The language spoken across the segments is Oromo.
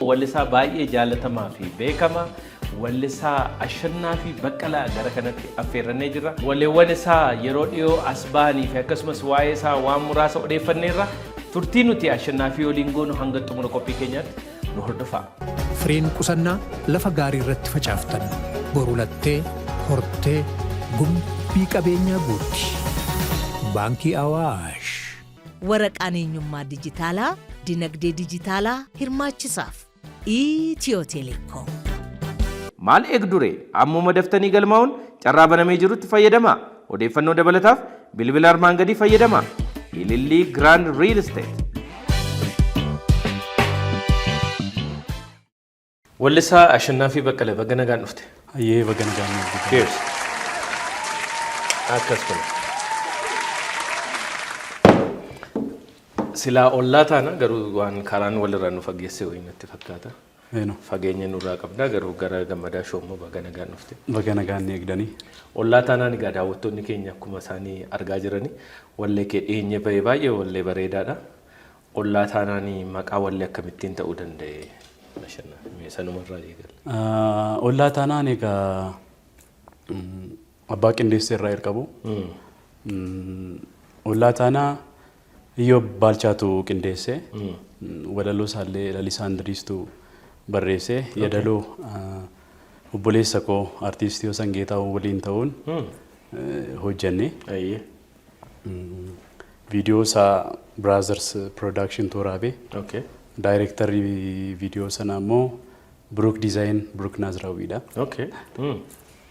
Wallisaa baay'ee jaalatamaa fi beekamaa wallisaa Ashannaa fi Baqqalaa gara kanatti affeerrannee jirra. Walleewwan isaa yeroo dhiyoo as ba'anii fi akkasumas waa'ee isaa waan muraasa odeeffanneerra. Turtii nuti Ashannaa fi waliin goonu hanga xumura qophii keenyaatti nu hordofaa. Firiin qusannaa lafa gaarii irratti facaaftan boru lattee hortee gumbii qabeenyaa guutti. Baankii Awaash. Waraqaan eenyummaa dijitaalaa dinagdee dijitaalaa hirmaachisaaf Itiyoo Teleekoom. Maal eegdure ammuma daftanii galmaa'uun carraa banamee jirutti fayyadamaa. Odeeffannoo dabalataaf bilbila armaan gadii fayyadamaa. Ilillii Grand Real Estate. Wallisaa Ashannaa fi Baqqalee baga nagaan dhufte. Ayyee baga nagaan dhufte. Cheers. Akkas kun. Silaa ollaa taana garuu waan karaan walirraa nu fageesse wayii natti fakkaata. Fageenya nurraa qabna garuu gara Gammadaa Shoommoo baga nagaan dhufte. Baga nagaan eegdanii. Ollaa taanaan egaa daawwattoonni keenya akkuma isaanii argaa jiranii wallee kee dhiyeenya bahee baay'ee wallee bareedaadha. Ollaa taanaan maqaa wallee akkamittiin ta'uu danda'e Ashannaa mee sanumarraa eegala. Ollaa taanaan egaa abbaa qindeessee irraa erqabu. Ollaa taanaa Iyyoo Baalchaatu qindeessee walaloo isaallee Lalisaa Andiriistuu barreessee yaadaloo obboleessa koo artiistii Hosan Geetaawoo waliin ta'uun hojjenne. Viidiyoo isaa Brothers Production waraabee. Daayirektarii viidiyoo sana immoo Brook Design Brook Naaziraawwiidha.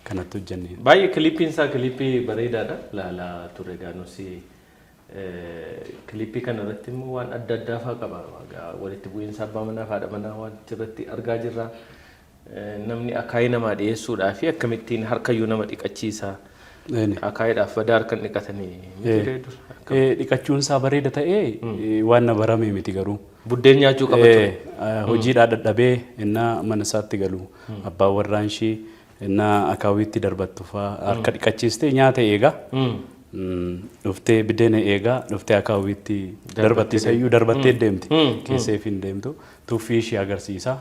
Kanatti hojjenne. Baay'ee kiliippiin isaa kiliippii bareedaadha. Laalaa ture gaanusi. Kiliippii kana irratti immoo waan adda addaa fa'aa qaba. Walitti bu'iinsa abbaa manaa fi haadha manaa waan irratti argaa jirra. Namni akaayii namaa dhiyeessuudhaa fi akkamittiin harkayyuu nama dhiqachiisa. Akaayiidhaaf badaa harkan dhiqatanii. Dhiqachuun isaa bareeda ta'ee waan na barame miti garuu. Buddeen nyaachuu qabatu. Hojiidhaa dadhabee innaa mana isaatti galu. Abbaan warraan ishee innaa akaawiitti darbattu fa'aa harka dhiqachiistee nyaata eega. Dhuftee biddeena eegaa dhuftee akaawiitti darbattisayyuu darbattee deemti. Keesseef hin deemtu. Tuffii ishee agarsiisa.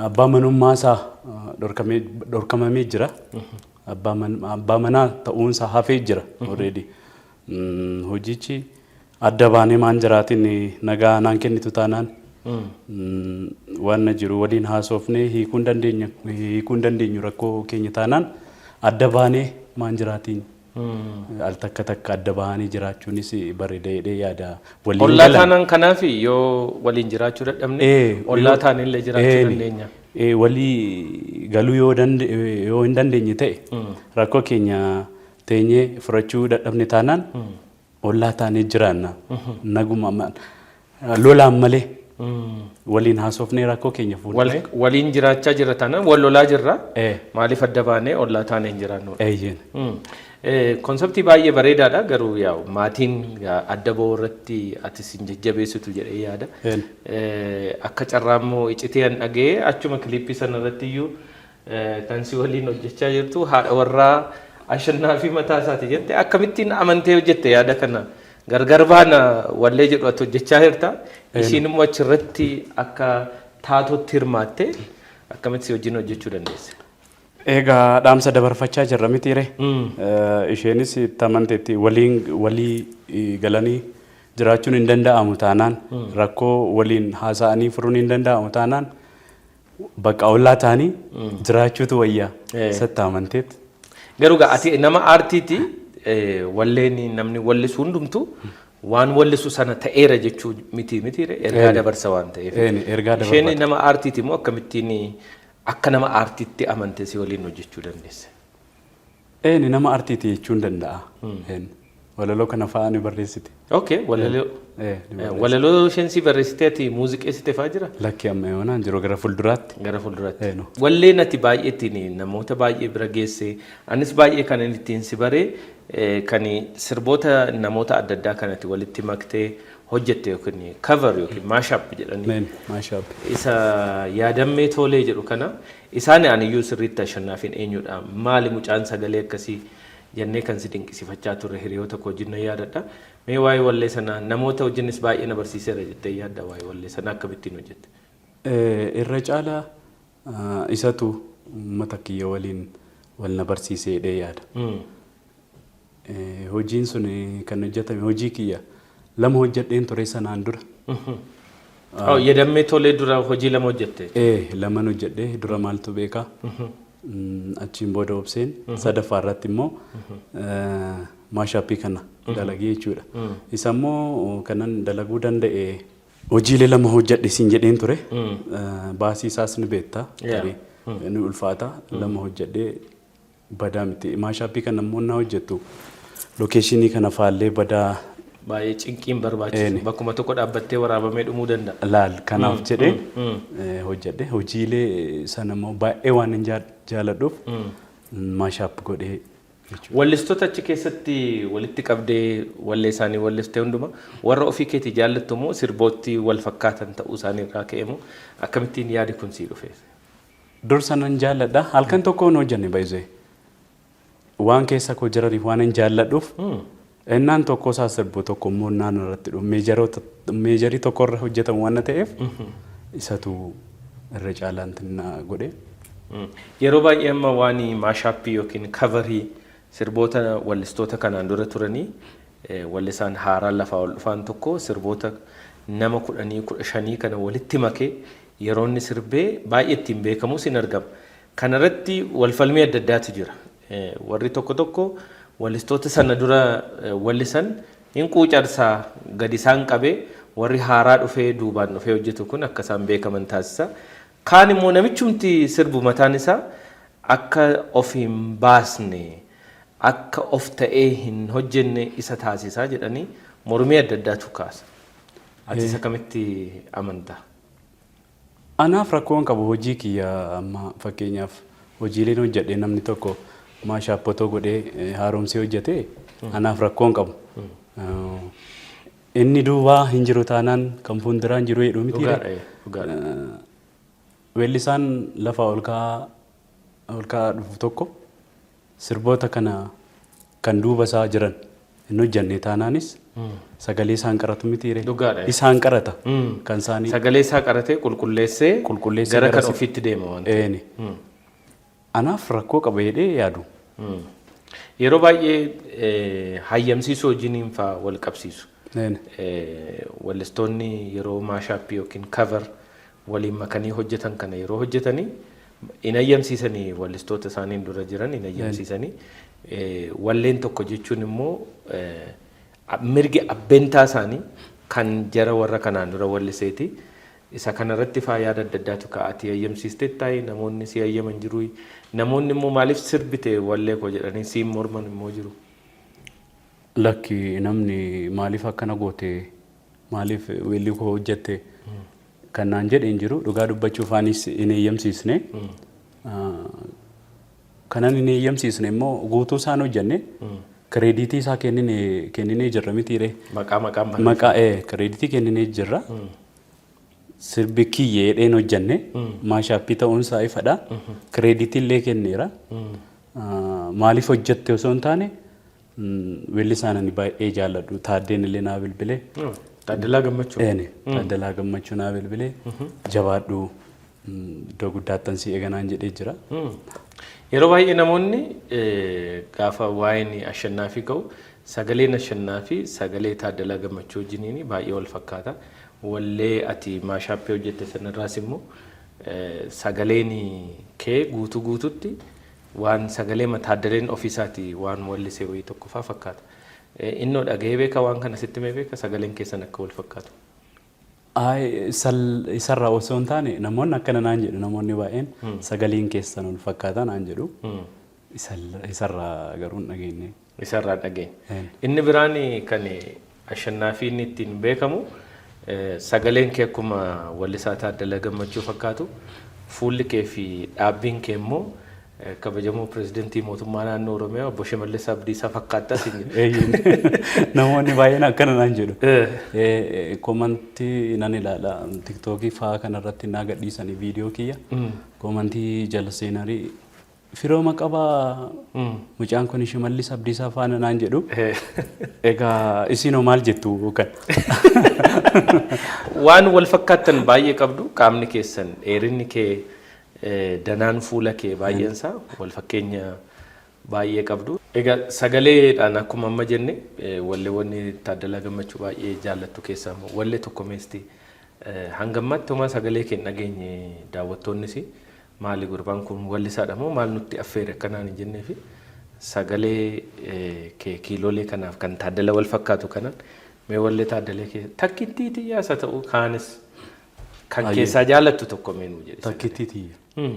Abbaa manummaa isaa dhorkamamee jira. Abbaa manaa ta'uunsaa hafee jira already. Hojichi adda baanee maan jiraatiin nagaa naan kennitu taanaan waan na jiru waliin haasofnee hiikuu hin dandeenyu rakkoo keenya taanaan adda baanee maan jiraatiin. Al takka takka adda bahanii jiraachuunis bareedaadha yaada. Ollaa taanaan kanaaf yoo waliin jiraachuu dadhabne ollaa taanillee jiraachuu dandeenya. Walii galuu yoo hin dandeenye ta'e rakkoo keenya teenyee furachuu dadhabne taanaan ollaa taanee jiraanna. Naguma lolaan malee waliin haasofnee rakkoo keenya fuudhee. Waliin jiraachaa jira taanaan wal lolaa jirra. Maaliif adda baanee ollaa taanee hin jiraannu? Konseptii baay'ee bareedaadha garuu yaa maatiin adda ba'uu irratti atis hin jajjabeessitu jedhee yaada. Akka carraammoo icitee an dhagee achuma kiliippii sana irratti iyyuu kan si waliin hojjechaa jirtu haadha warraa Ashannaa fi mataa isaati jette akkamittiin amantee hojjette yaada kana gargar baana wallee jedhu ati hojjechaa jirta. Ishiin immoo achirratti akka taatootti hirmaatte akkamitti si wajjin hojjechuu dandeesse? Egaa dhaamsa dabarfachaa jirra mitiire. Isheenis itti amanteetti walii galanii jiraachuun hin danda'amu taanaan rakkoo waliin haasa'anii furuun hin danda'amu taanaan bakka ollaa ta'anii jiraachuutu wayyaa isatti amanteetti. Garuu ati nama aartiiti walleen namni wallisu hundumtu waan wallisu sana ta'eera jechuu mitiire ergaa dabarsa waan ta'eef. Isheen nama aartiiti immoo akkamittiin akka nama aartiitti amantee si waliin hojjechuu dandeesse? Nama aartiiti jechuun danda'a. Walaloo kana fa'aa ni barreessite. Walaloo isheen si barreessitee ati muuziqeessite fa'aa jira? Lakkii amma yoonaan jiru gara fuulduraatti. Gara fuulduraatti. Walleen ati baay'eetiin namoota baay'ee bira geesse anis baay'ee kan ittiin si baree kan sirboota namoota adda addaa kanatti walitti maktee hojjette yookiin cover yookiin mashup jedhanii. Mashup. Isa yaadammee tolee jedhu kana isaan aniyyuu sirriitti Ashannaafiin eenyudha maali mucaan sagalee akkasii jennee kan si dinqisiifachaa turre hiriyoota koo wajjin yaadadha. Mee waa'ee wallee sana namoota wajjinis baay'ee na barsiiseera jettee yaadda waa'ee wallee sana akkamittiin hojjette? Irra caalaa isatu uummata kiyya waliin wal na barsiisee dhee yaada. Hojiin sun kan hojjetame hojii kiyya lama hojjedheen ture sanaan dura. Yadammee tolee dura hojii lama hojjette? Laman hojjedhee dura maaltu beekaa? Achiin booda obseen sadaffaa irratti immoo maashaappii kana dalagee jechuudha. Isa immoo kanan dalaguu danda'e hojiilee lama hojjedhe siin jedheen ture. Baasii isaas ni beektaa. Ni ulfaata lama hojjedhee badaa miti. Maashaappii kana immoo na hojjettu lokeeshinii kana faallee badaa. Baay'ee cinqiin barbaachisu bakkuma tokko dhaabbattee waraabamee dhumuu danda'a. Laal kanaaf jedhee hojjedhe hojiilee sana immoo baay'ee waan hin jaaladhuuf maashaap godhee. Wallistoota achi keessatti walitti qabdee wallee isaanii wallistee hunduma warra ofii keetii jaallattu moo sirbootti wal fakkaatan ta'uu isaanii irraa ka'e moo akkamittiin yaadi kun sii dhufe? Dursa nan jaalladha halkan tokko hin hojjenne baay'ee waan keessa koo jiraniif waan hin jaalladhuuf. Ennaan tokko isaa sirbu tokko immoo naannoo irratti meejarii tokko irra hojjetamu waan ta'eef isatu irra caalaan xinnaa godhe. Yeroo baay'ee amma waan maashaappii yookiin kavarii sirboota wallistoota kanaan dura turanii wallisaan haaraan lafaa ol dhufaan tokko sirboota nama 10-15 kana walitti makee yeroo inni sirbee baay'ee ittiin beekamus hin argama. Kanarratti walfalmii adda addaatu jira. Warri tokko wallistoota sana dura wallisan hin quucarsaa gadi isaan qabee warri haaraa dhufee duubaan dhufee hojjetu kun akka isaan beekaman taasisa. Kaan immoo namichumti sirbu mataan isaa akka of hin baasne akka of ta'ee hin hojjenne isa taasisaa jedhanii mormii adda addaatu kaasa. Ati isa kamitti amantaa? Anaaf rakkoon qabu hojii kiyya amma fakkeenyaaf hojiileen hojjedhee namni tokko maashaappotoo godhee haaromsee hojjetee anaaf rakkoon qabu. Inni duubaa hin jiru taanaan kan fuulduraan jiru jedhu miti. Weellisaan lafa ol ka'aa dhufu tokko sirboota kana kan duuba isaa jiran hin hojjenne taanaanis sagalee isaan qaratu miti. Isaan qarata. Kan isaanii sagalee isaa qaratee qulqulleessee gara kan ofiitti deema waan ta'eef. Anaaf rakkoo qaba jedhee yaadu. Yeroo baay'ee hayyamsiisuu wajjiniin fa'aa wal qabsiisu. Wallistoonni yeroo maashaappii yookiin kavar waliin makanii hojjetan kana yeroo hojjetanii hin hayyamsiisanii wallistoota isaaniin dura jiran hin hayyamsiisanii walleen tokko jechuun immoo mirgi abbeentaa isaanii kan jara warra kanaan dura walliseeti. Isa kanarratti fa'aa yaada adda addaatu ka'atii hayyamsiistee taa'ee namoonni si hayyaman jiru. Namoonni immoo maaliif sirbite wallee koo jedhanii siin morman immoo jiru. Lakki namni maaliif akkana goote maaliif weelli koo hojjette kan naan jedheen jiru dhugaa dubbachuuf anis hin hayyamsiisne. Kanan hin hayyamsiisne immoo guutuu isaan hojjenne kireeditii isaa kenninee jirra mitiire. Maqaa kireeditii kenninee jirra. Sirbi kiyyee dheedheen hojjenne maashaappii ta'uun isaa ifadha. Kireeditii illee kenneera. Maaliif hojjette osoo hin taane weellisaan ani baay'ee jaalladhu. Taaddeen illee naa bilbilee. Taaddalaa Gammachuu. Taaddalaa Gammachuu naa bilbilee jabaadhu iddoo guddaattan si eeganaan jedhee jira. Yeroo baay'ee namoonni gaafa waa'een Ashannaafii ka'u sagaleen Ashannaafii sagalee Taaddalaa Gammachuu wajjiniin baay'ee wal fakkaata. Wallee ati maashaappii hojjette sanarraas immoo sagaleen kee guutuutti waan sagalee Taaddaleen ofiisaati waan wallisee wayii tokko fa'aa fakkaata. Innoo dhagahee beeka waan kana sitti mee beeka sagaleen keessan akka wal fakkaatu. Isarraa osoo hin taane namoonni akkana naan jedhu namoonni baay'een sagaleen keessan wal fakkaata naan jedhu isarraa garuu hin dhageenye. Isarraa dhageenye. Inni biraan kan Ashannaafiin ittiin beekamu sagaleen kee akkuma wallisaa Taaddalaa Gammachuu fakkaatu fuulli kee fi dhaabbiin kee immoo kabajamoo pirezidantii mootummaa naannoo Oromiyaa obbo Shimallis Abdiisaa fakkaattaa siin jedhu. Namoonni baay'een akkana naan jedhu. Komantii nan ilaala tiktookii fa'aa kanarratti naa gadhiisanii viidiyoo kiyya. Komantii jala seenarii firooma qabaa mucaan kun Shimallis Abdiisaa faana naan jedhu. Egaa isinoo maal jettu kan? Waan wal fakkaatan baay'ee qabdu qaamni keessan dheerinni kee danaan fuula kee baay'eensaa wal fakkeenya baay'ee qabdu. Egaa sagaleedhaan akkuma amma jenne walleewwan Taaddalaa Gammachuu baay'ee jaallattu keessaa wallee tokko meesti hangammatti homaa sagalee kee dhageenye daawwattoonnis maali gurbaan kun wallisaadha moo maal nutti affeere akkanaan hin jennee fi sagalee kee kiiloolee kanaaf kan Taaddala wal fakkaatu kanaan mee wallee Taaddalee kee takkittii xiyyaasa ta'uu kaanis kan keessaa jaallattu tokko mee nuu jedhe. Takkittii xiyyaa.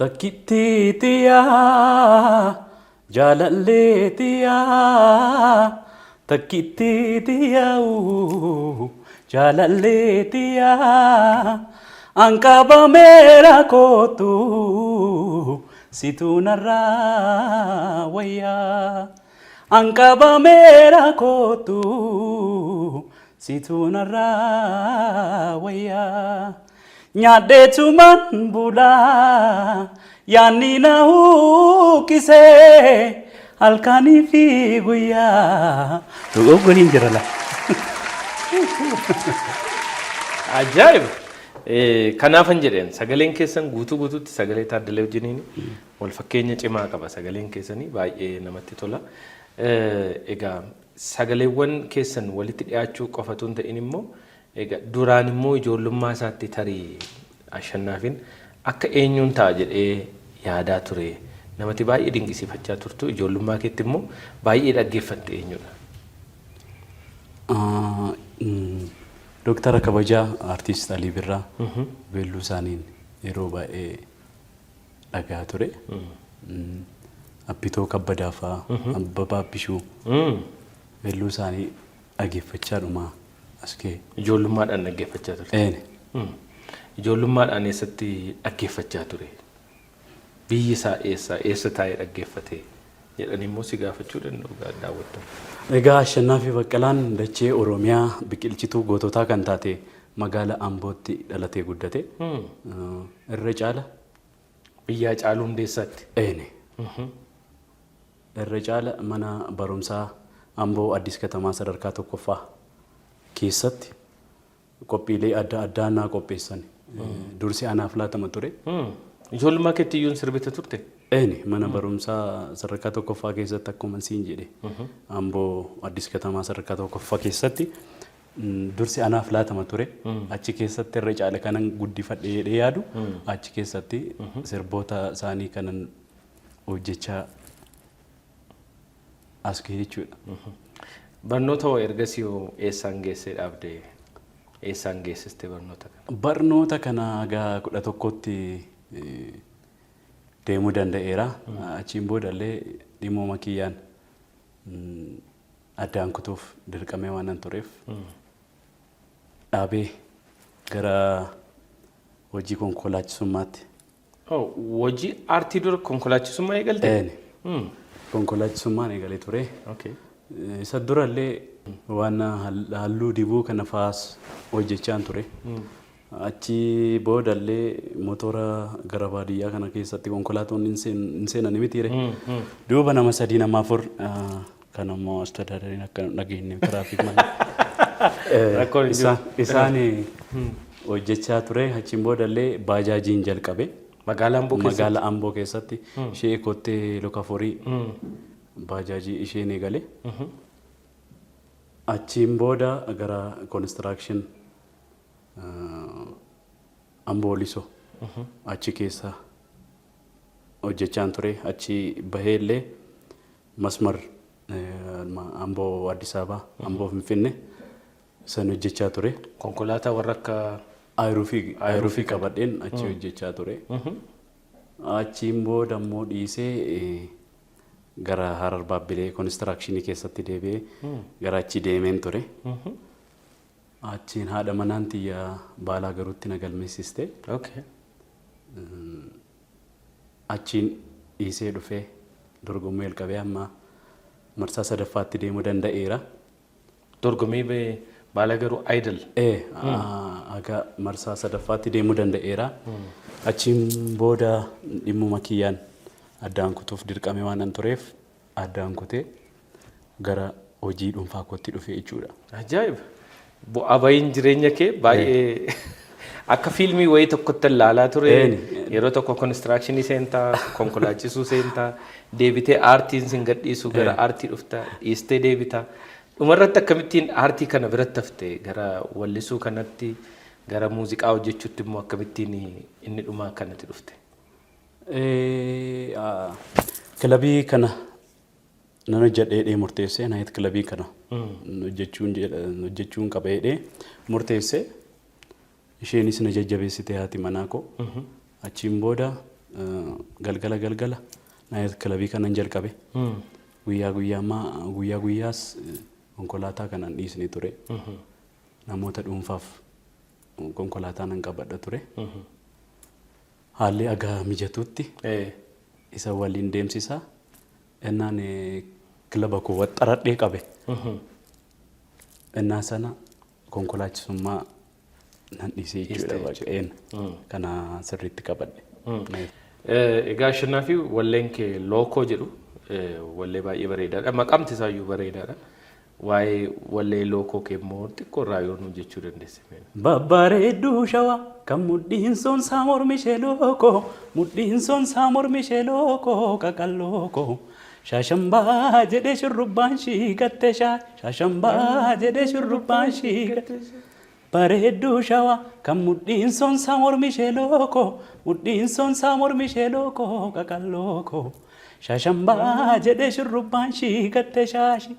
Takkittii xiyyaa jaalallee xiyyaa takkittii xiyyaa jaalallee xiyyaa anqabameera kootu situu narraa wayyaa anqabameera kootu situu narraa wayyaa nyaadheetuman bulaa yaanni na huuqisee halkanii fi guyyaa dogoggoriin jira la. Ajaa'iba! Kanaafan jedheen sagaleen keessan guutuutti sagalee Taaddalee wajjiniin wal fakkeenya cimaa qaba sagaleen keessanii baay'ee namatti tola. Egaa sagaleewwan keessan walitti dhiyaachuu qofatu hin ta'in immoo egaa duraan immoo ijoollummaa isaatti tarii Ashannaafin akka eenyuun ta'a jedhee yaadaa ture namatti baay'ee dinqisiifachaa turtu ijoollummaa keetti immoo baay'ee dhaggeeffatte eenyudha? Doktara kabajaa artiist Alii Birraa weelluu isaaniin yeroo baay'ee dhagaa ture. Abbitoo Kabbadaa fa'aa Abbabaa Bishuu weelluu isaanii dhaggeeffachaa dhumaa as ka'e. Ijoollummaadhaan dhaggeeffachaa ture. Ijoollummaadhaan eessatti dhaggeeffachaa ture? Biyyi isaa eessa taa'ee dhaggeeffate jedhanii immoo si gaafachuu danda'u daawwattoon. Egaa Ashannaafi Baqqalaan dachee Oromiyaa biqilchituu goototaa kan taate magaalaa Ambootti dhalatee guddate. Irra caala biyyaa caaluu hundeessaatti. Irra caala mana barumsaa Amboo Addis Katamaa sadarkaa tokkoffaa keessatti qophiilee adda addaa naa qopheessan. Dursi anaaf laatama ture. Ijoollummaa keetti iyyuu sirbita turte? Mana barumsaa sadarkaa tokkoffaa keessatti akkuma siin jedhe Amboo Addis Katamaa sadarkaa tokkoffaa keessatti dursi anaaf laatama ture. Achi keessatti irra caala kanan guddifadhee jedhee yaadu achi keessatti sirboota isaanii kanan hojjechaa as ga'e jechuudha. Barnoota hoo ergasii eessaan geessee dhaabde? Eessaan geessiste barnoota kana? Barnoota kana gaa 11tti deemuu danda'eera. Achiin boodallee dhimmooma kiyyaan addaan kutuuf dirqamee waan tureef dhaabee gara hojii konkolaachisummaatti. Hojii aartii dura konkolaachisummaa eegalte? Konkolaachisummaan eegalee ture. Isa durallee waan halluu dibuu kana faas hojjechaan ture. Achi boodallee motora gara baadiyyaa kana keessatti konkolaatonni hin seenan mitiire. Duuba nama 3 nama 4 kan ammoo astadaadariin akka dhageenye tiraafik malee. Isaan hojjechaa ture. Achiin boodallee baajaajiin jalqabe. Magaalaa Amboo keessatti ishee kottee Lokaforii baajaajii isheen eegale. Achiin booda gara construction Amboo Lisoo achi keessa hojjechaan ture. Achi baheellee masmar Amboo Addis Ababa Amboo Finfinnee san hojjechaa ture. Konkolaataa warra akka Ayiruufii qabadheen achi hojjechaa ture. Achiin booda immoo dhiisee gara Harar Baabbilee constructionii keessatti deebi'ee gara achi deemeen ture. Achiin haadha manaan tiyyaa Baalaa Garuutti na galmeessiste. Achiin dhiisee dhufee dorgommii jalqabee amma marsaa sadaffaatti deemuu danda'eera. Dorgommii Baalaa Garuu Idol. Aga marsaa sadaffaatti deemuu danda'eera. Achiin booda dhimmuma kiyyaan addaan kutuuf dirqame waan an tureef addaan kutee gara hojii dhuunfaa kootti dhufee jechuudha. Ajaa'iba! Bu'aa bahiin jireenya kee baay'ee akka fiilmii wayii tokkotti ilaalaa ture yeroo tokko konistirakshinii seentaa konkolaachisuu seentaa deebitee aartiin sin gadhiisu gara aartii dhuftaa dhiistee deebitaa dhumarratti akkamittiin aartii kana biratti haftee gara wallisuu kanatti gara muuziqaa hojjechuutti immoo akkamittiin inni dhumaa kanatti dhufte? Kilabii kana nan hojjedhee murteessee naayit kilabii kana hojjechuun qaba jedhee murteessee isheenis na jajjabeessite haati manaa koo achiin booda galgala naayit kilabii kanan jalqabe guyyaa guyyaas konkolaataa kanan dhiisne ture namoota dhuunfaaf konkolaataa nan qabadha ture haalli agaa mijatutti isa waliin deemsisaa ennaan kilaba koo waxxaradhee qabe ennaa sana konkolaachisummaa nan dhiisee jechuudha baay'een kana sirriitti qabadhe. Egaa Ashannaafi walleen kee lookoo jedhu wallee baay'ee bareedaadha. Maqaamti isaayyuu bareedaadha. Waa'ee wallee lookoo kee immoo xiqqoo irraa yoo nu jechuu dandeesse. Babbareedduu shawaa kan mudhiin soonsaa mormishee lookoo mudhiin soonsaa mormishee lookoo qaqallookoo. Shashambaa jedhee shurrubbaan shii gatte shashambaa jedhee shurrubbaan shii gatte bareedduu shawaa kan mudhiin soonsaa mormishee lookoo mudhiin soonsaa mormishee lookoo qaqallookoo shashambaa jedhee shurrubbaan shii gatte shaashi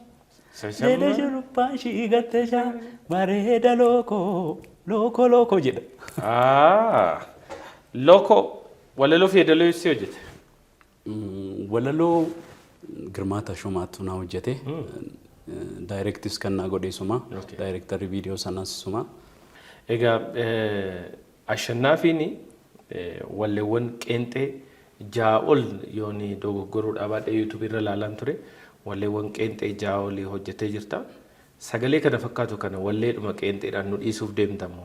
jedhee shurrubbaan shii gatte shaashi bareeda lookoo jedha. Lookoo walaloo fi yeedaloo ibsee hojjete? Walaloo Girmaata Shumaatu na hojjete. Directis kan na godhe suma. Director video sanas suma. Egaa Ashannaafiin walleewwan qeenxee ja'a ol yooni dogoggoruudhaa baadhee YouTube irra ilaalaan ture. Walleewwan qeenxee ja'a olii hojjetee jirta. Sagalee kana fakkaatu kana walleedhuma qeenxeedhaan nu dhiisuuf deemtamu.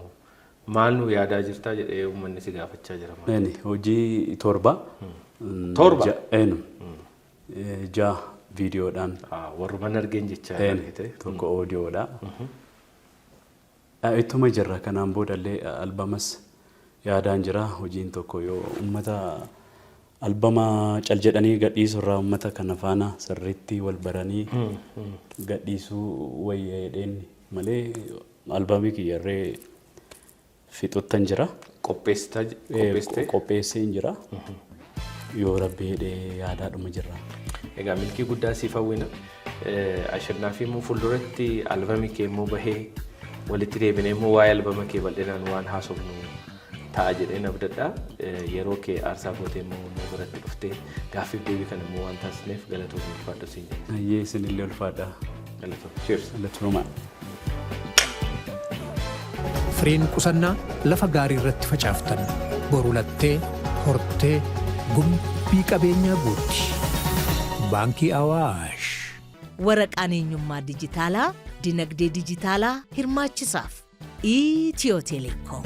Maal nu yaadaa jirtaa jedhee uummanni si gaafachaa jira. Hojii torba. Torba? Ja videodhaan warruman argeen jechaa tokko audioodha. Ittuma jirra kanaan boodallee albamas yaadaan jira hojiin tokko yoo ummata albama cal jedhanii gadhiisuu irraa ummata kana faana sirriitti wal baranii gadhiisuu wayyaadheen malee albamii kiyyarree fixuttan jira. Qopheessee jira. Yoo rabbi jedhee yaadaadhuma jirra. Egaa milkii guddaa siif hawwina. Ashannaafi immoo fuulduratti albamii kee immoo bahee walitti deebinee immoo waa'ee albama kee bal'inaan waan haasofnu ta'a jedhee abdadha. Yeroo kee aarsaa gootee immoo nu biratti dhuftee gaaffiif deebii kana immoo waan taasisneef galatoomii ulfaadha siin jenna. Ayyee isinillee ulfaadha. Galatoomii. Cheers. Galatooma. Firiin qusannaa lafa gaarii irratti facaaftan boru lattee hortee gumbii qabeenyaa guutti. Baankii Awaash. Waraqaan eenyummaa dijitaalaa dinagdee dijitaalaa hirmaachisaaf Itiyoo Teleekoom.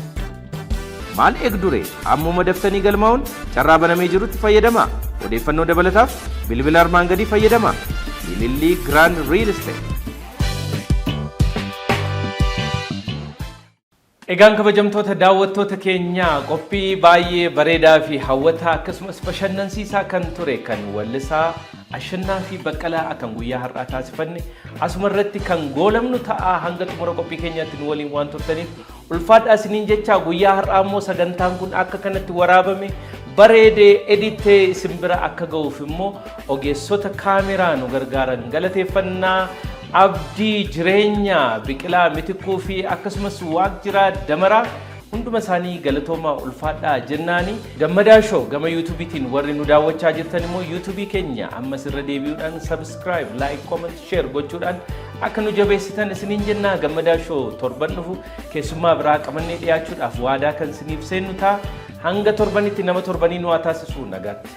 Maal eegdure ammuma daftanii galmaa'uun carraa banamee jirutti fayyadamaa. Odeeffannoo dabalataaf bilbila armaan gadii fayyadamaa. Ilillii Grand Real Estate. Egaan kabajamtoota daawwattoota keenyaa qophii baay'ee bareedaa fi hawwataa akkasumas bashannansiisaa kan ture kan wallisaa Ashannaafi Baqqalaa akan guyyaa har'aa taasifanne asuma irratti kan goolabnu ta'a hanga xumura qophii keenyaatti nu waliin waan turtaniif ulfaadhaa isiniin jechaa guyyaa har'aa immoo sagantaan kun akka kanatti waraabame bareedee editee isin bira akka ga'uuf immoo ogeessota kaameraa nu gargaaran galateeffannaa. Abdii jireenya Biqilaa Mitikuu fi akkasumas Waaqjiraa Damaraa hunduma isaanii galatoomaa ulfaadhaa jennaani. Gammadaa Show gama YouTubetiin warri nu daawwachaa jirtan immoo YouTube keenya ammas irra deebi'uudhaan subscribe, like, comment, share gochuudhaan akka nu jabeessitan isiniin jennaa. Gammadaa Show torban dhufu keessummaa biraa qabannee dhiyaachuudhaaf waadaa kan isiniif seennu ta'a. Hanga torbanitti nama torbanii nu haa taasisu nagaatti.